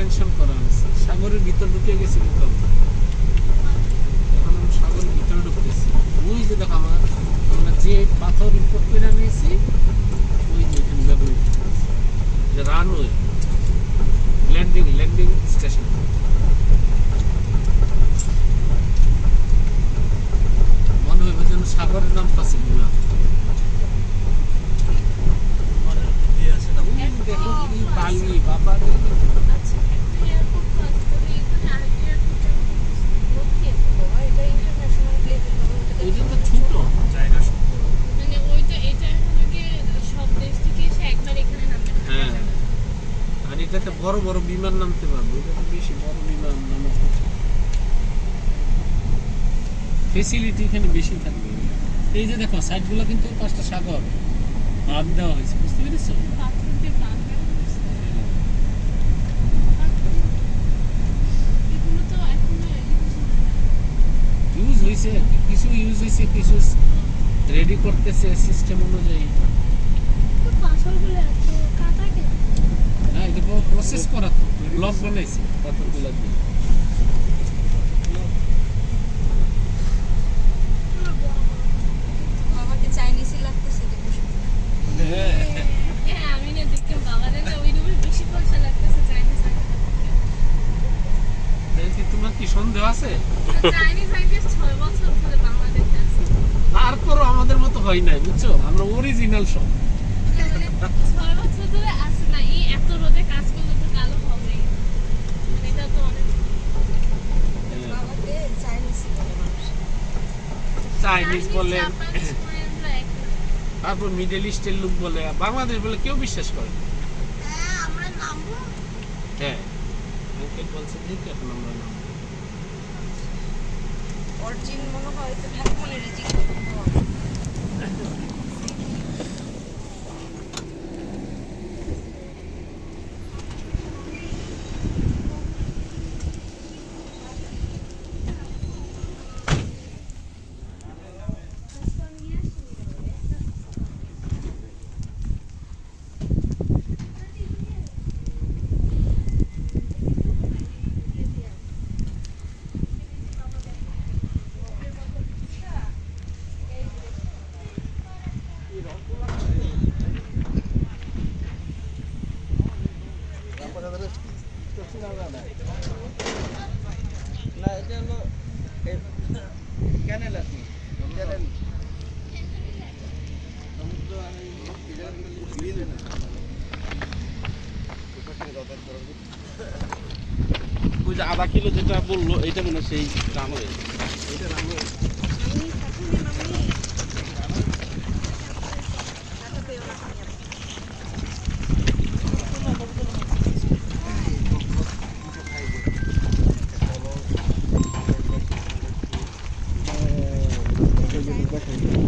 Extension করা হয়েছে, সাগরের ভিতর ঢুকে গেছে কিন্তু এখন আমি সাগরের ভিতরে ঢুকতেছি। ওই যে দেখো আমরা যে পাথর ইম্পোর্ট করে নিয়েছি ওই যে এখানে ব্যবহৃত রানওয়ে ল্যান্ডিং স্টেশন। মনে হবে যেন সাগরের নাম পাচ্ছে বিমান। দেখো কি বালি বাবা, এটাতে বড় বড় বিমান নামতে পারবো, এটা বেশি বড় বিমান নামার ফেসিলিটি এখানে বেশি থাকবে। এই যে দেখো সাইডগুলো কিন্তু 5টা সাগর ভাগ দেওয়া হয়েছে, বুঝতে পেরেছো? ইউজ হয়েছে, কিছু ইউজ হয়েছে, কিছু রেডি করতেছে সিস্টেম অনুযায়ী। হ্যাঁ, এটা প্রসেস করা তো ব্লক বানাইছে পাথরগুলো দিয়ে। আমাকে চাইনিজই লাগতেছে দেখো। হ্যাঁ আমি না দেখতে বাবারে না ওই রকম বেশি পয়সা লাগতেছে চাইনিজ আগে। দেখি তোমার কি সন্দেহ আছে? চাইনিজ আগে 6 বছর ধরে বাংলাদেশে আছে। তারপরও আমাদের মতো হয় নাই, বুঝছো? আমরা অরিজিনাল সব 6 বছর ধরে আছে না, এই এত রোদে কাজ করলে তো কালো হবে। মানে এটা তো অনেক বাবাকে চাইনিজই বলে মানুষ। চাইনিজ বলে, তারপর মিডল ইস্টের লোক বলে, বাংলাদেশ বলে কেউ বিশ্বাস করে না। হ্যাঁ আমরা নামবো। হ্যাঁ আঙ্কেল বলছে দেখি এখন আমরা নামবো। অরিজিন মনে হয় তো ঢাকা বলে রেজিস্টার করতে হবে। ওই যে আধা কিলো যেটা বললো এটা মনে হয় সেই রানওয়ে, এটা রানওয়ে। আমি